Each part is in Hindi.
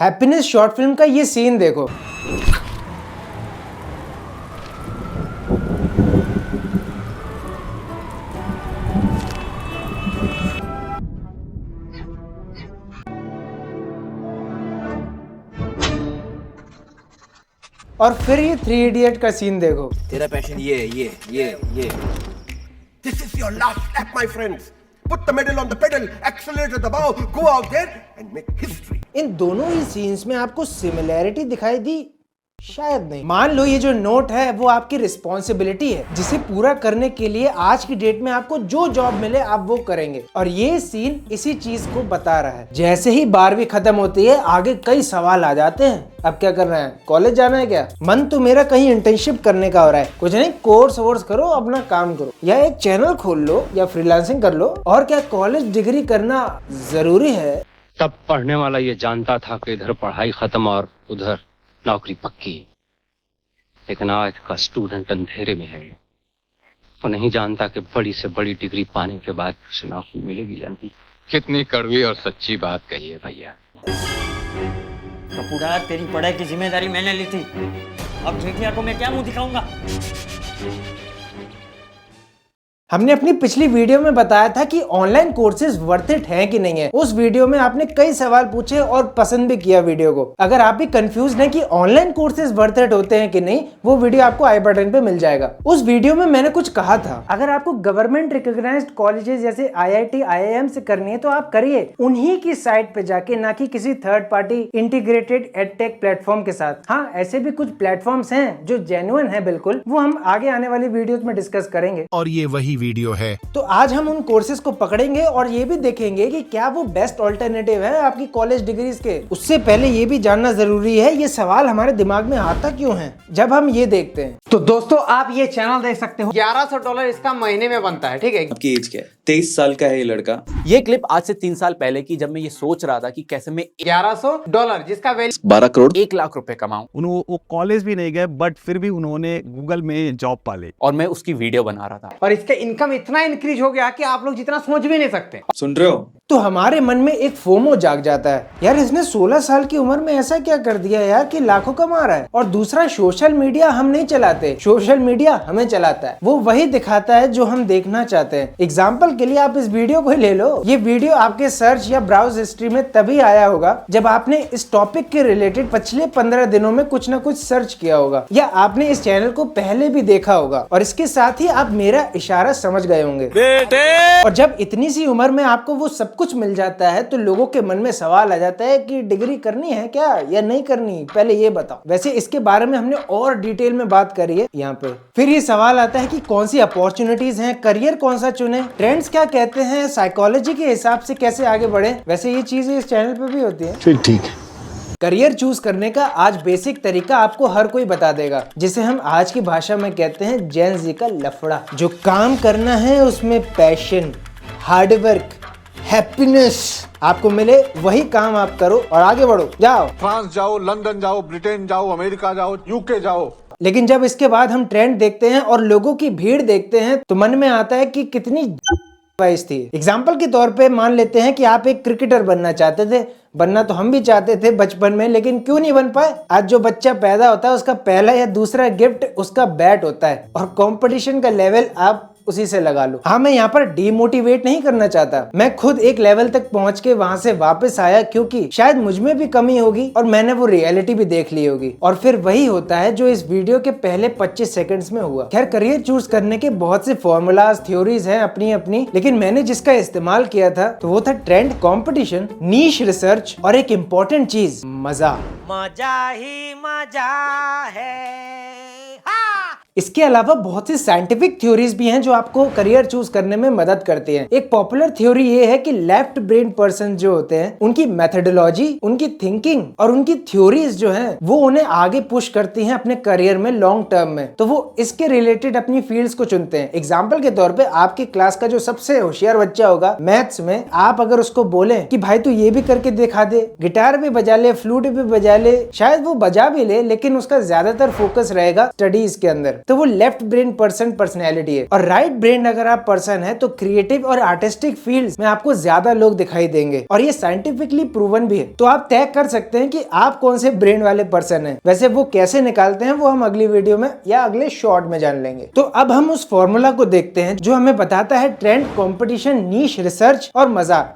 हैप्पीनेस शॉर्ट फिल्म का ये सीन देखो। और फिर ये 3 इडियट का सीन देखो। तेरा पैशन ये। This is your last step, my friends. Put the pedal on the pedal, accelerator दबाओ, go out there and make history. इन दोनों ही सीन्स में आपको सिमिलैरिटी दिखाई दी? शायद नहीं। मान लो ये जो नोट है वो आपकी रिस्पॉन्सिबिलिटी है, जिसे पूरा करने के लिए आज की डेट में आपको जो जॉब मिले आप वो करेंगे। और ये सीन इसी चीज को बता रहा है। जैसे ही 12वीं खत्म होती है आगे कई सवाल आ जाते हैं। अब क्या करना है? कॉलेज जाना है क्या? मन तो मेरा कहीं इंटर्नशिप करने का हो रहा है। कुछ नहीं, कोर्स वोर्स करो, अपना काम करो, या एक चैनल खोल लो, या फ्रीलांसिंग कर लो। और क्या कॉलेज डिग्री करना जरूरी है? तब पढ़ने वाला ये जानता था कि इधर पढ़ाई खत्म और उधर नौकरी पक्की। लेकिन आज का स्टूडेंट अंधेरे में है। वो नहीं जानता कि बड़ी से बड़ी डिग्री पाने के बाद उसे नौकरी मिलेगी या नहीं। कितनी कड़वी और सच्ची बात कही है भैया। कपूरा, तेरी पढ़ाई की जिम्मेदारी मैंने ली थी। अब ठेकिया को मैं क्या मुंह दिखाऊंगा? हमने अपनी पिछली वीडियो में बताया था कि ऑनलाइन कोर्सेज वर्थ इट हैं कि नहीं है। उस वीडियो में आपने कई सवाल पूछे और पसंद भी किया वीडियो को। अगर आप भी कंफ्यूज हैं कि ऑनलाइन कोर्सेज वर्थ इट होते हैं कि नहीं, वो वीडियो आपको आई बटन पे मिल जाएगा। उस वीडियो में मैंने कुछ कहा था, अगर आपको गवर्नमेंट रिकॉग्नाइज्ड कॉलेजेस जैसे IIT IIM से करनी है तो आप करिए उन्हीं की साइट पे जाके, ना कि किसी third party integrated edtech platform के साथ। हाँ, ऐसे भी कुछ प्लेटफॉर्म्स हैं जो जेन्युइन है बिल्कुल, वो हम आगे आने वाली वीडियोस में डिस्कस करेंगे। और ये वही वीडियो है। तो आज हम उन कोर्सेज को पकड़ेंगे और ये भी देखेंगे कि क्या वो बेस्ट ऑल्टरनेटिव है आपकी कॉलेज डिग्रीज के। उससे पहले ये भी जानना जरूरी है ये सवाल हमारे दिमाग में आता क्यों है जब हम ये देखते हैं। तो दोस्तों, आप ये चैनल देख सकते हो। $1100 इसका महीने में बनता है। ठीक है, आपकी एज क्या है? 23 साल का है ये लड़का। ये क्लिप आज से 3 साल पहले की, जब मैं ये सोच रहा था कि कैसे मैं $1100 जिसका वैल्यू 12 करोड़ 1 लाख रुपए कमाऊं। वो कॉलेज भी नहीं गए, बट फिर भी उन्होंने गूगल में जॉब पाले और मैं उसकी वीडियो बना रहा था। और इसका इनकम इतना इंक्रीज हो गया कि आप लोग जितना सोच भी नहीं सकते। सुन रहे हो? तो हमारे मन में एक फोमो जाग जाता है, यार इसने 16 साल की उम्र में ऐसा क्या कर दिया यार कि लाखों कमा रहा है। और दूसरा, सोशल मीडिया हम नहीं चलाते, सोशल मीडिया हमें चलाता है। वो वही दिखाता है जो हम देखना चाहते हैं। एग्जाम्पल के लिए आप इस वीडियो को ही ले लो। ये वीडियो आपके सर्च या ब्राउज हिस्ट्री में तभी आया होगा जब आपने इस टॉपिक के रिलेटेड पिछले 15 दिनों में कुछ ना कुछ सर्च किया होगा, या आपने इस चैनल को पहले भी देखा होगा। और इसके साथ ही आप मेरा इशारा समझ गए होंगे। और जब इतनी सी उम्र में आपको वो सब कुछ मिल जाता है तो लोगों के मन में सवाल आ जाता है कि डिग्री करनी है क्या या नहीं करनी, पहले ये बताओ। वैसे इसके बारे में हमने और डिटेल में बात करी है यहाँ पे। फिर ये सवाल आता है कि कौन सी अपॉर्चुनिटीज हैं, करियर कौन सा चुने, ट्रेंड्स क्या कहते हैं, साइकोलॉजी के हिसाब से कैसे आगे बढ़े। वैसे ये चीजें इस चैनल पे भी होती है। फिर ठीक है। करियर चूज करने का आज बेसिक तरीका आपको हर कोई बता देगा, जिसे हम आज की भाषा में कहते हैं जेन ज़ी का लफड़ा। जो काम करना है उसमें पैशन, हार्डवर्क, हैप्पीनेस आपको मिले, वही काम आप करो और आगे बढ़ो। जाओ फ्रांस जाओ, लंदन जाओ, ब्रिटेन जाओ, अमेरिका जाओ, UK जाओ। लेकिन जब इसके बाद हम ट्रेंड देखते हैं और लोगों की भीड़ देखते हैं तो मन में आता है कि कितनी थी। एग्जाम्पल के तौर पे मान लेते हैं कि आप एक क्रिकेटर बनना चाहते थे। बनना तो हम भी चाहते थे बचपन में, लेकिन क्यों नहीं बन पाए। आज जो बच्चा पैदा होता है उसका पहला या दूसरा गिफ्ट उसका बैट होता है, और कंपटीशन का लेवल आप उसी से लगा लो। हाँ, मैं यहाँ पर डीमोटिवेट नहीं करना चाहता। मैं खुद एक लेवल तक पहुंच के वहां से वापस आया क्योंकि शायद मुझ में भी कमी होगी और मैंने वो रियलिटी भी देख ली होगी। और फिर वही होता है जो इस वीडियो के पहले 25 सेकंड्स में हुआ। खैर, करियर चूज करने के बहुत से फॉर्मूलाज, थ्योरीज हैं अपनी अपनी, लेकिन मैंने जिसका इस्तेमाल किया था तो वो था ट्रेंड, कंपटीशन, नीश रिसर्च और एक इम्पोर्टेंट चीज, मजा। मजा ही मजा है। इसके अलावा बहुत सी साइंटिफिक थ्योरीज भी हैं जो आपको करियर चूज करने में मदद करती हैं। एक पॉपुलर थ्योरी ये है कि लेफ्ट ब्रेन पर्सन जो होते हैं उनकी मेथोडोलॉजी, उनकी थिंकिंग और उनकी थ्योरीज जो हैं वो उन्हें आगे पुश करती हैं अपने करियर में लॉन्ग टर्म में। तो वो इसके रिलेटेड अपनी फील्ड्स को चुनते हैं। एग्जाम्पल के तौर पे आपकी क्लास का जो सबसे होशियार बच्चा होगा मैथ्स में, आप अगर उसको बोले कि भाई तू ये भी करके दिखा दे, गिटार भी बजा ले, फ्लूट भी बजा ले, शायद वो बजा भी ले, लेकिन उसका ज्यादातर फोकस रहेगा स्टडीज के अंदर। तो वो लेफ्ट ब्रेन पर्सन पर्सनैलिटी है, और राइट ब्रेन अगर आप पर्सन है तो क्रिएटिव और आर्टिस्टिक फील्ड्स में आपको ज्यादा लोग दिखाई देंगे, और ये साइंटिफिकली प्रूवन भी है। तो आप तय कर सकते हैं कि आप कौन से ब्रेन वाले पर्सन हैं। वैसे वो कैसे निकालते हैं वो हम अगली वीडियो में या अगले शॉर्ट में जान लेंगे। तो अब हम उस फॉर्मूला को देखते हैं जो हमें बताता है ट्रेंड, कंपटीशन, नीश, रिसर्च और मजा।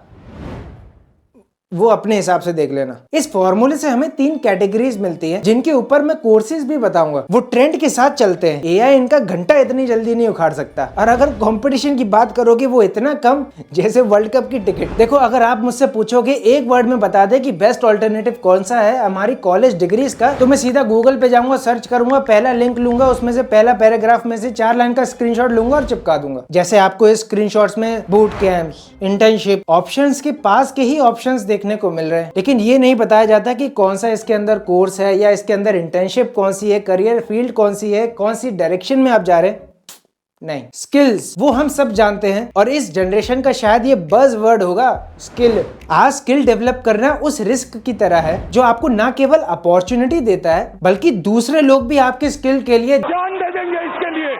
वो अपने हिसाब से देख लेना। इस फॉर्मूले से हमें 3 कैटेगरीज मिलती हैं जिनके ऊपर मैं कोर्सेज भी बताऊंगा। वो ट्रेंड के साथ चलते हैं, एआई इनका घंटा इतनी जल्दी नहीं उखाड़ सकता। और अगर कंपटीशन की बात करोगे वो इतना कम जैसे वर्ल्ड कप की टिकट। देखो, अगर आप मुझसे पूछोगे एक वर्ड में बता दे कि बेस्ट ऑल्टरनेटिव कौन सा है हमारी कॉलेज डिग्रीज का, तो मैं सीधा गूगल पे जाऊंगा, सर्च करूंगा, पहला लिंक लूंगा, उसमें से पहला पैराग्राफ में से 4 लाइन का स्क्रीनशॉट लूंगा और चिपका दूंगा। जैसे आपको इस स्क्रीनशॉट्स में बूट कैंप्स, इंटर्नशिप, ऑप्शंस के पास के ही ऑप्शंस देखने को मिल रहे हैं, लेकिन ये नहीं बताया जाता कि कौन सा इसके अंदर कोर्स है या इसके अंदर इंटर्नशिप कौन सी है, करियर फील्ड कौन सी है, कौन सी डायरेक्शन में आप जा रहे हैं। नहीं, स्किल्स वो हम सब जानते हैं, और इस जनरेशन का शायद ये बज़ वर्ड होगा स्किल। आज स्किल डेवलप करना उस रिस्क की तरह है जो आपको ना केवल अपॉर्चुनिटी देता है बल्कि दूसरे लोग भी आपके स्किल के लिए जान दे देंगे इसके लिए।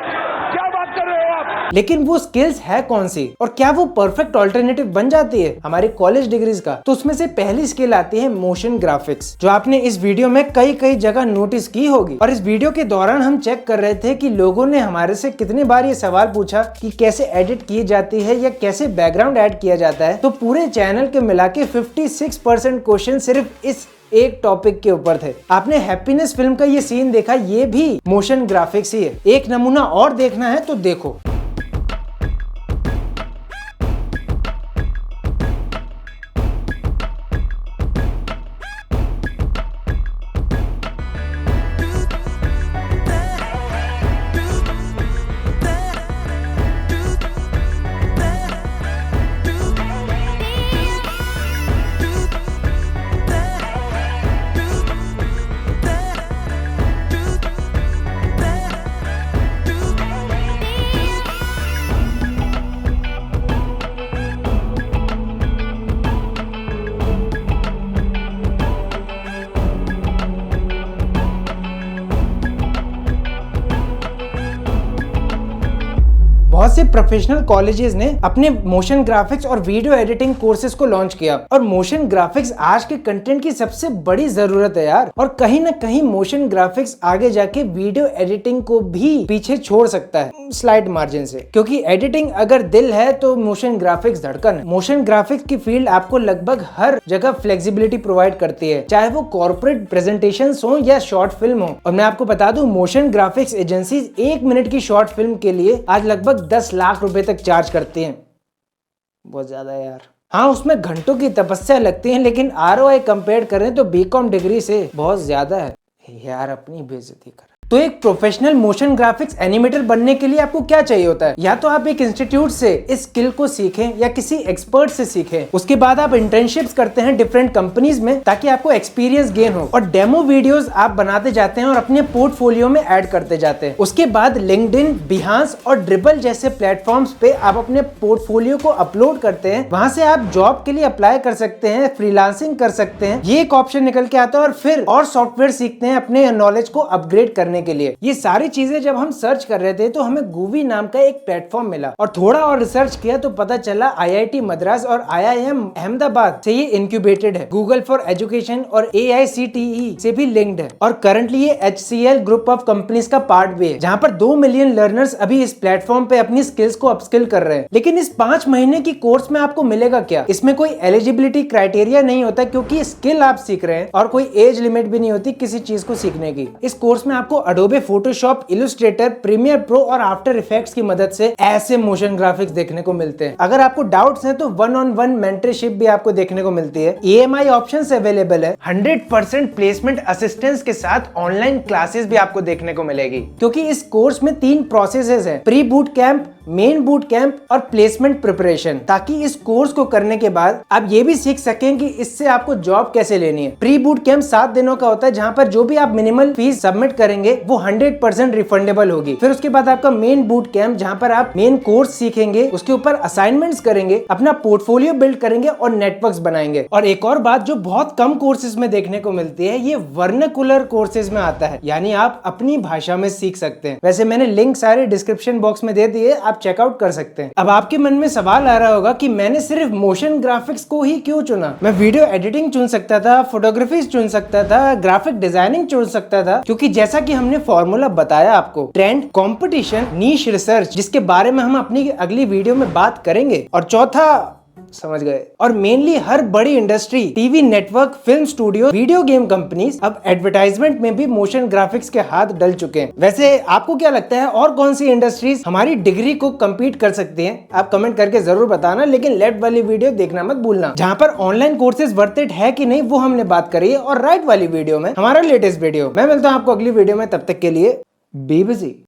क्या बात कर रहे हो आप? लेकिन वो स्किल्स है कौन सी, और क्या वो परफेक्ट ऑल्टरनेटिव बन जाती है हमारी कॉलेज डिग्रीज का? तो उसमें से पहली स्किल आती है मोशन ग्राफिक्स, जो आपने इस वीडियो में कई जगह नोटिस की होगी। और इस वीडियो के दौरान हम चेक कर रहे थे कि लोगों ने हमारे से कितनी बार ये सवाल पूछा कि कैसे एडिट की जाती है या कैसे बैकग्राउंड ऐड किया जाता है। तो पूरे चैनल के मिला के 56% क्वेश्चन सिर्फ इस एक टॉपिक के ऊपर थे। आपने हैप्पीनेस फिल्म का ये सीन देखा, ये भी मोशन ग्राफिक्स ही है। एक नमूना और देखना है तो देखो। बहुत से प्रोफेशनल कॉलेजेस ने अपने मोशन ग्राफिक्स और वीडियो एडिटिंग कोर्सेज को लॉन्च किया, और मोशन ग्राफिक्स आज के कंटेंट की सबसे बड़ी जरूरत है यार। और कहीं ना कहीं मोशन ग्राफिक्स आगे जाके वीडियो एडिटिंग को भी पीछे छोड़ सकता है स्लाइट मार्जिन से, क्योंकि एडिटिंग अगर दिल है तो मोशन ग्राफिक्स धड़कन है। मोशन ग्राफिक्स की फील्ड आपको लगभग हर जगह फ्लेक्सिबिलिटी प्रोवाइड करती है, चाहे वो कॉर्पोरेट प्रेजेंटेशन हो या शॉर्ट फिल्म हो। और मैं आपको बता दूं, मोशन ग्राफिक्स एजेंसी 1 मिनट की शॉर्ट फिल्म के लिए आज लगभग 10 लाख रुपए तक चार्ज करती हैं। बहुत ज्यादा है यार। हाँ, उसमें घंटों की तपस्या लगती है, लेकिन ROI कंपेयर करें तो बीकॉम डिग्री से बहुत ज्यादा है यार। अपनी बेइज्जती कर। तो एक प्रोफेशनल मोशन ग्राफिक्स एनिमेटर बनने के लिए आपको क्या चाहिए होता है? या तो आप एक इंस्टीट्यूट से इस स्किल को सीखें या किसी एक्सपर्ट से सीखें। उसके बाद आप इंटर्नशिप्स करते हैं डिफरेंट कंपनीज में ताकि आपको एक्सपीरियंस गेन हो, और डेमो वीडियोस आप बनाते जाते हैं और अपने पोर्टफोलियो में ऐड करते जाते हैं। उसके बाद लिंक्डइन, बिहांस और ड्रिबल जैसे प्लेटफॉर्म्स पे आप अपने पोर्टफोलियो को अपलोड करते हैं। वहां से आप जॉब के लिए अप्लाई कर सकते हैं, फ्रीलांसिंग कर सकते हैं। ये एक ऑप्शन निकल के आता है, और फिर और सॉफ्टवेयर सीखते हैं अपने नॉलेज को अपग्रेड करने के लिए। ये सारी चीजें जब हम सर्च कर रहे थे तो हमें गूवी नाम का एक प्लेटफॉर्म मिला, और थोड़ा और रिसर्च किया तो पता चला IIT मद्रास और IIM अहमदाबाद से ये इंक्यूबेटेड है। गूगल फॉर एजुकेशन और AICTE से भी लिंक्ड है, और करंटली ये HCL ग्रुप ऑफ कंपनीज का पार्ट भी है, जहां पर 2 मिलियन लर्नर्स अभी इस प्लेटफॉर्म पे अपनी स्किल्स को अपस्किल कर रहे हैं। लेकिन इस 5 महीने की कोर्स में आपको मिलेगा क्या? इसमें कोई एलिजिबिलिटी क्राइटेरिया नहीं होता, क्योंकि स्किल आप सीख रहे हैं, और कोई एज लिमिट भी नहीं होती किसी चीज को सीखने की। इस कोर्स में आपको Adobe Photoshop, Illustrator, Premiere Pro और आफ्टर इफेक्ट्स की मदद से ऐसे मोशन ग्राफिक्स देखने को मिलते हैं। अगर आपको डाउट्स हैं तो 1-on-1 मेंटरशिप भी आपको देखने को मिलती है। EMI ऑप्शंस अवेलेबल है। 100% प्लेसमेंट असिस्टेंस के साथ ऑनलाइन क्लासेस भी आपको देखने को मिलेगी, क्योंकि इस कोर्स में 3 प्रोसेसेस हैं: pre boot camp, main boot camp और प्लेसमेंट प्रिपरेशन, ताकि इस कोर्स को करने के बाद आप ये भी सीख सकें कि इससे आपको जॉब कैसे लेनी है। प्री बूट कैंप 7 दिनों का होता है, जहां पर जो भी आप मिनिमल फीस सबमिट करेंगे वो 100% रिफंडेबल होगी। फिर उसके बाद आपका मेन बूट कैंप, जहां पर आप मेन कोर्स सीखेंगे, उसके ऊपर असाइनमेंट्स करेंगे, अपना पोर्टफोलियो बिल्ड करेंगे और नेटवर्क्स बनाएंगे। और एक और बात जो बहुत कम कोर्सेज में देखने को मिलती है, ये वर्नाकुलर कोर्सेज में आता है, यानी आप अपनी भाषा में सीख सकते हैं। वैसे मैंने लिंक सारे डिस्क्रिप्शन बॉक्स में दे दिए, आप चेकआउट कर सकते हैं। अब आपके मन में सवाल आ रहा होगा कि मैंने सिर्फ मोशन ग्राफिक्स को ही क्यों चुना? मैं वीडियो एडिटिंग चुन सकता था, फोटोग्राफी चुन सकता था, ग्राफिक डिजाइनिंग चुन सकता था, क्योंकि जैसा कि हमने फॉर्मूला बताया आपको, ट्रेंड, कंपटीशन, नीश रिसर्च, जिसके बारे में हम अपनी अगली वीडियो में बात करेंगे, और चौथा समझ गए। और मेनली हर बड़ी industry, TV network, film studio, video game companies अब एडवर्टाइजमेंट में भी मोशन ग्राफिक्स के हाथ डल चुके हैं। वैसे आपको क्या लगता है और कौन सी इंडस्ट्रीज हमारी डिग्री को compete कर सकती हैं? आप कमेंट करके जरूर बताना, लेकिन लेफ्ट वाली वीडियो देखना मत भूलना, जहां पर ऑनलाइन कोर्सेज वर्थ इट है कि नहीं वो हमने बात करी है, और राइट वाली वीडियो में हमारा लेटेस्ट वीडियो। मैं मिलता हूं आपको अगली वीडियो में, तब तक के लिए बी बिजी।